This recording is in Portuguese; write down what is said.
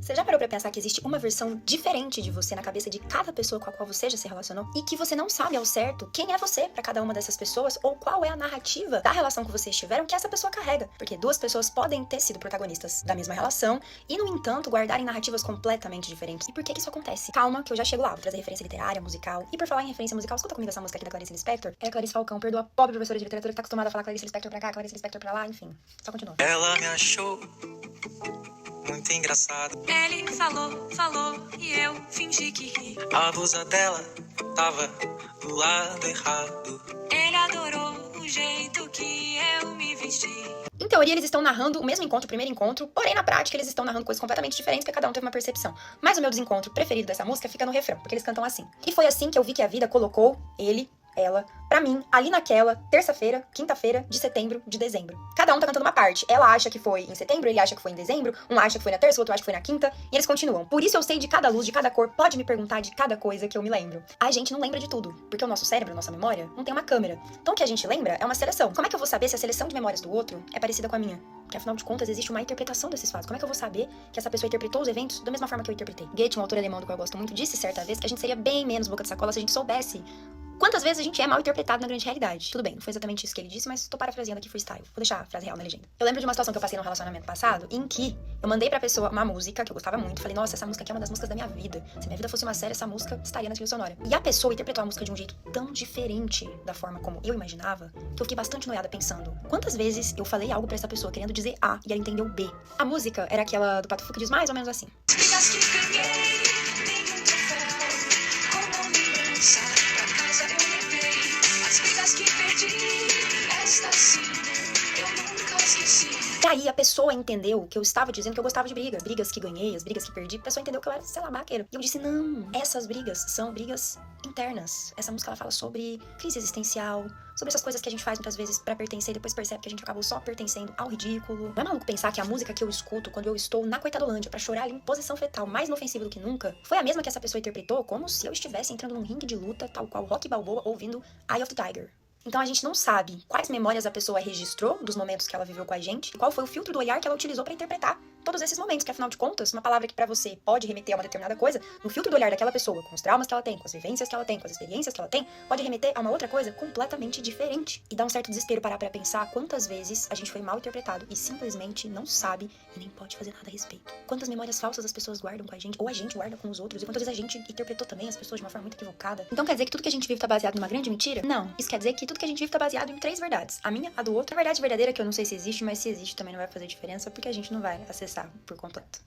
Você já parou pra pensar que existe uma versão diferente de você na cabeça de cada pessoa com a qual você já se relacionou? E que você não sabe ao certo quem é você pra cada uma dessas pessoas ou qual é a narrativa da relação que vocês tiveram que essa pessoa carrega? Porque duas pessoas podem ter sido protagonistas da mesma relação e, no entanto, guardarem narrativas completamente diferentes. E por que isso acontece? Calma, que eu já chego lá. Vou trazer referência literária, musical. E por falar em referência musical, escuta comigo essa música aqui da Clarice Lispector. É a Clarice Falcão, perdoa a pobre professora de literatura que tá acostumada a falar Clarice Lispector pra cá, Clarice Lispector pra lá, enfim. Só continua. Ela me achou muito engraçado. Ele falou e eu fingi que ri. A blusa dela tava do lado errado. Ele adorou o jeito que eu me vesti. Em teoria, eles estão narrando o mesmo encontro, o primeiro encontro, porém, na prática, eles estão narrando coisas completamente diferentes, porque cada um teve uma percepção. Mas o meu desencontro preferido dessa música fica no refrão, porque eles cantam assim. E foi assim que eu vi que a vida colocou ele, ela, pra mim, ali naquela terça-feira, quinta-feira, de setembro, de dezembro. Cada um tá cantando uma parte. Ela acha que foi em setembro, ele acha que foi em dezembro, um acha que foi na terça, o outro acha que foi na quinta, e eles continuam. Por isso eu sei de cada luz, de cada cor, pode me perguntar de cada coisa que eu me lembro. A gente não lembra de tudo, porque o nosso cérebro, a nossa memória, não tem uma câmera. Então o que a gente lembra é uma seleção. Como é que eu vou saber se a seleção de memórias do outro é parecida com a minha? Porque afinal de contas existe uma interpretação desses fatos. Como é que eu vou saber que essa pessoa interpretou os eventos da mesma forma que eu interpretei? Goethe, um autor alemão do qual eu gosto muito, disse certa vez que a gente seria bem menos boca de sacola se a gente soubesse quantas vezes a gente é mal interpretado na grande realidade. Tudo bem, não foi exatamente isso que ele disse, mas tô parafraseando aqui freestyle. Vou deixar a frase real na legenda. Eu lembro de uma situação que eu passei no relacionamento passado, em que eu mandei pra pessoa uma música que eu gostava muito. Falei, nossa, essa música aqui é uma das músicas da minha vida. Se minha vida fosse uma série, essa música estaria na trilha sonora. E a pessoa interpretou a música de um jeito tão diferente da forma como eu imaginava, que eu fiquei bastante noiada pensando, quantas vezes eu falei algo pra essa pessoa querendo dizer A e ela entendeu B? A música era aquela do Pato Fu que diz mais ou menos assim. Brigas que ganhei, tem um troféu. Como lembrança, pra casa eu levei. As brigas que perdi, esta sim, eu nunca esqueci. E aí a pessoa entendeu que eu estava dizendo que eu gostava de briga. Brigas que ganhei, as brigas que perdi. A pessoa entendeu que eu era, sei lá, maqueira. E eu disse, não, essas brigas são brigas internas. Essa música, ela fala sobre crise existencial, sobre essas coisas que a gente faz muitas vezes pra pertencer e depois percebe que a gente acabou só pertencendo ao ridículo. Não é maluco pensar que a música que eu escuto quando eu estou na coitadolândia pra chorar ali em posição fetal, mais inofensiva do que nunca, foi a mesma que essa pessoa interpretou como se eu estivesse entrando num ringue de luta, tal qual Rocky Balboa, ouvindo Eye of the Tiger. Então a gente não sabe quais memórias a pessoa registrou dos momentos que ela viveu com a gente e qual foi o filtro do olhar que ela utilizou pra interpretar todos esses momentos, que afinal de contas, uma palavra que pra você pode remeter a uma determinada coisa, no filtro do olhar daquela pessoa, com os traumas que ela tem, com as vivências que ela tem, com as experiências que ela tem, pode remeter a uma outra coisa completamente diferente. E dá um certo desespero parar pra pensar quantas vezes a gente foi mal interpretado e simplesmente não sabe e nem pode fazer nada a respeito. Quantas memórias falsas as pessoas guardam com a gente, ou a gente guarda com os outros, e quantas vezes a gente interpretou também as pessoas de uma forma muito equivocada. Então quer dizer que tudo que a gente vive tá baseado numa grande mentira? Não. Isso quer dizer que tudo que a gente vive tá baseado em 3 verdades. A minha, a do outro, a verdade verdadeira que eu não sei se existe, mas se existe também não vai fazer diferença, porque a gente não vai acessar por completo.